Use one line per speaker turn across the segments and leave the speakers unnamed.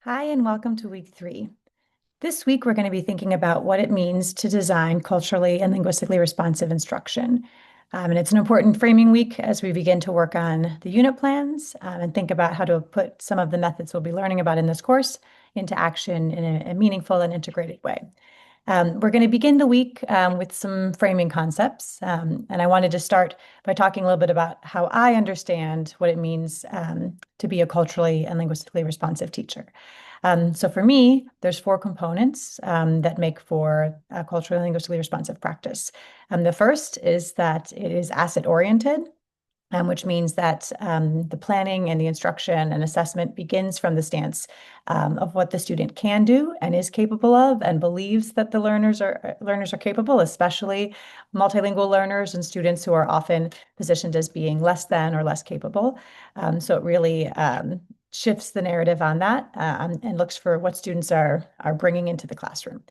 Hi, and welcome to week 3. This week, we're going to be thinking about what it means to design culturally and linguistically responsive instruction. And it's an important framing week as we begin to work on the unit plans and think about how to put some of the methods we'll be learning about in this course into action in a meaningful and integrated way. We're going to begin the week with some framing concepts. And I wanted to start by talking a little bit about how I understand what it means to be a culturally and linguistically responsive teacher. So for me, there's 4 components that make for a culturally and linguistically responsive practice. The first is that it is asset-oriented, which means that the planning and the instruction and assessment begins from the stance of what the student can do and is capable of, and believes that the learners are capable, especially multilingual learners and students who are often positioned as being less than or less capable. So it really shifts the narrative on that and looks for what students are bringing into the classroom.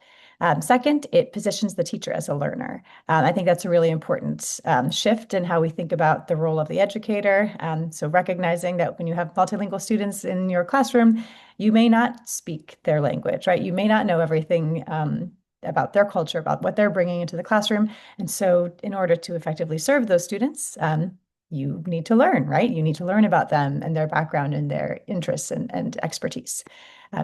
Second, it positions the teacher as a learner. I think that's a really important shift in how we think about the role of the educator. So recognizing that when you have multilingual students in your classroom, you may not speak their language, right? You may not know everything about their culture, about what they're bringing into the classroom. And so in order to effectively serve those students, you need to learn, right? You need to learn about them and their background and their interests and expertise.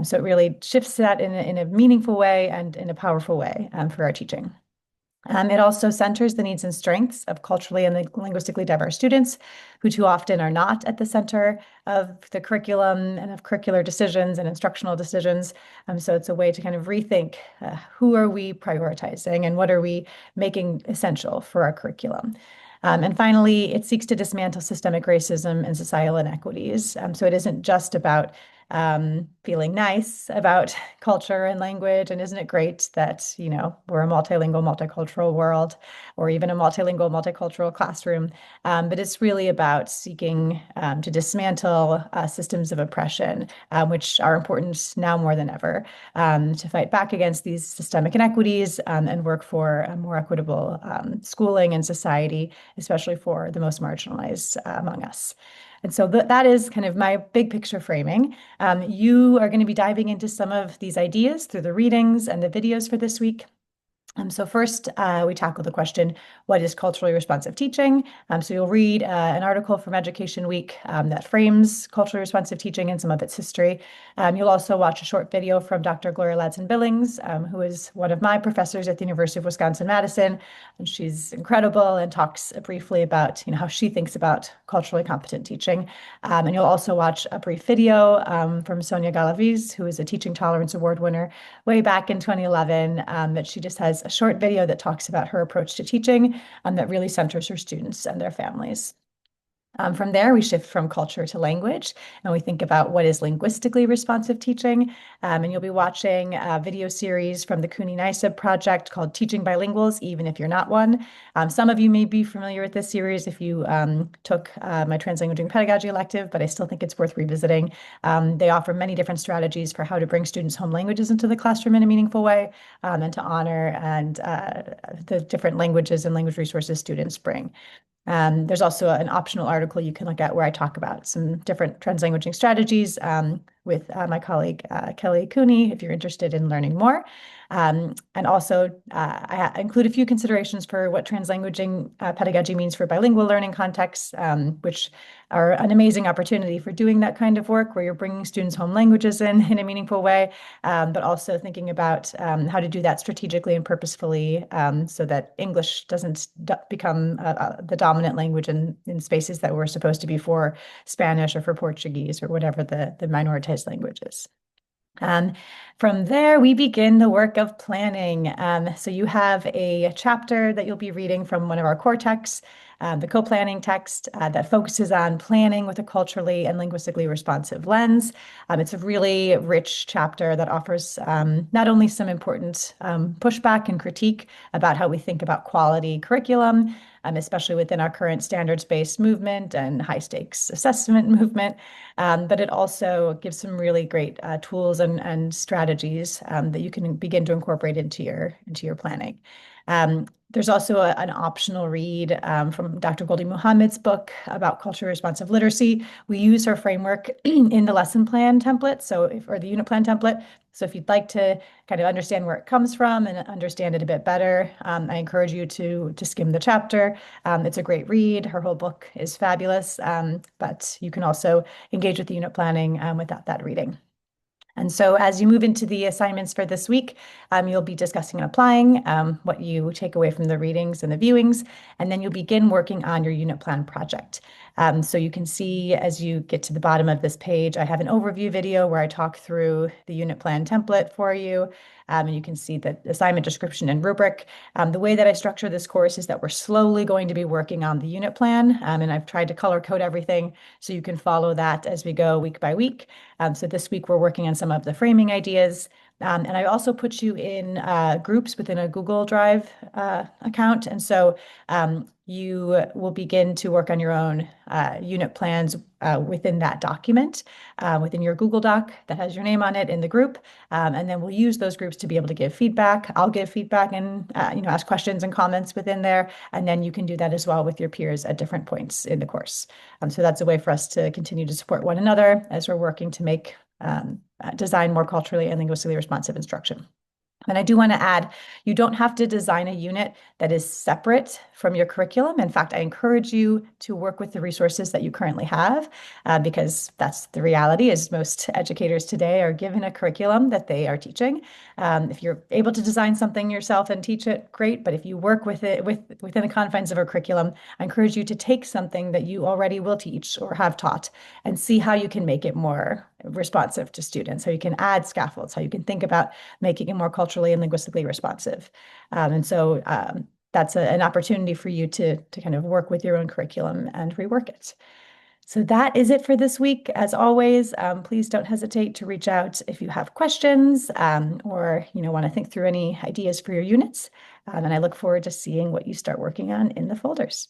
So it really shifts that in a meaningful way and in a powerful way for our teaching. It also centers the needs and strengths of culturally and linguistically diverse students who too often are not at the center of the curriculum and of curricular decisions and instructional decisions. So it's a way to kind of rethink who are we prioritizing and what are we making essential for our curriculum. And finally, it seeks to dismantle systemic racism and societal inequities. So it isn't just about feeling nice about culture and language. And isn't it great that, we're a multilingual, multicultural world, or even a multilingual, multicultural classroom. But it's really about seeking to dismantle systems of oppression, which are important now more than ever, to fight back against these systemic inequities and work for a more equitable schooling and society, especially for the most marginalized among us. And so that is kind of my big picture framing. You are going to be diving into some of these ideas through the readings and the videos for this week. So first, we tackle the question, what is culturally responsive teaching? So you'll read an article from Education Week that frames culturally responsive teaching and some of its history. You'll also watch a short video from Dr. Gloria Ladson-Billings, who is one of my professors at the University of Wisconsin-Madison. And she's incredible and talks briefly about how she thinks about culturally competent teaching. And you'll also watch a brief video from Sonia Galaviz, who is a Teaching Tolerance Award winner way back in 2011, that she just has a short video that talks about her approach to teaching that really centers her students and their families. From there, we shift from culture to language, and we think about what is linguistically responsive teaching. And you'll be watching a video series from the CUNY NYSIB project called Teaching Bilinguals, Even If You're Not One. Some of you may be familiar with this series if you took my translanguaging pedagogy elective, but I still think it's worth revisiting. They offer many different strategies for how to bring students' home languages into the classroom in a meaningful way, and to honor and the different languages and language resources students bring. There's also an optional article you can look at where I talk about some different translanguaging strategies with my colleague Kelly Cooney, if you're interested in learning more. And also, I include a few considerations for what translanguaging pedagogy means for bilingual learning contexts, which are an amazing opportunity for doing that kind of work where you're bringing students' home languages in a meaningful way, but also thinking about how to do that strategically and purposefully so that English doesn't become the dominant language in spaces that were supposed to be for Spanish or for Portuguese or whatever the minoritized language is. From there, we begin the work of planning. So you have a chapter that you'll be reading from one of our core texts, the co-planning text that focuses on planning with a culturally and linguistically responsive lens. It's a really rich chapter that offers not only some important pushback and critique about how we think about quality curriculum, especially within our current standards-based movement and high-stakes assessment movement, but it also gives some really great tools and strategies that you can begin to incorporate into your planning. There's also an optional read from Dr. Goldie Muhammad's book about culturally responsive literacy. We use her framework in the lesson plan template, or the unit plan template. So if you'd like to kind of understand where it comes from and understand it a bit better, I encourage you to skim the chapter. It's a great read. Her whole book is fabulous, but you can also engage with the unit planning without that reading. And so as you move into the assignments for this week, you'll be discussing and applying what you take away from the readings and the viewings, and then you'll begin working on your unit plan project. So you can see as you get to the bottom of this page, I have an overview video where I talk through the unit plan template for you. And you can see the assignment description and rubric. The way that I structure this course is that we're slowly going to be working on the unit plan, and I've tried to color code everything so you can follow that as we go week by week. So this week we're working on some of the framing ideas. And I also put you in groups within a Google Drive account. And so you will begin to work on your own unit plans within that document, within your Google Doc that has your name on it in the group. And then we'll use those groups to be able to give feedback. I'll give feedback and ask questions and comments within there. And then you can do that as well with your peers at different points in the course. So that's a way for us to continue to support one another as we're working to make design more culturally and linguistically responsive instruction. And I do want to add, you don't have to design a unit that is separate from your curriculum. In fact, I encourage you to work with the resources that you currently have, because that's the reality is most educators today are given a curriculum that they are teaching. If you're able to design something yourself and teach it, great. But if you work with it within the confines of a curriculum, I encourage you to take something that you already will teach or have taught and see how you can make it more responsive to students, how you can add scaffolds, how you can think about making it more culturally and linguistically responsive. And so that's an opportunity for you to kind of work with your own curriculum and rework it. So that is it for this week. As always, please don't hesitate to reach out if you have questions or want to think through any ideas for your units. And I look forward to seeing what you start working on in the folders.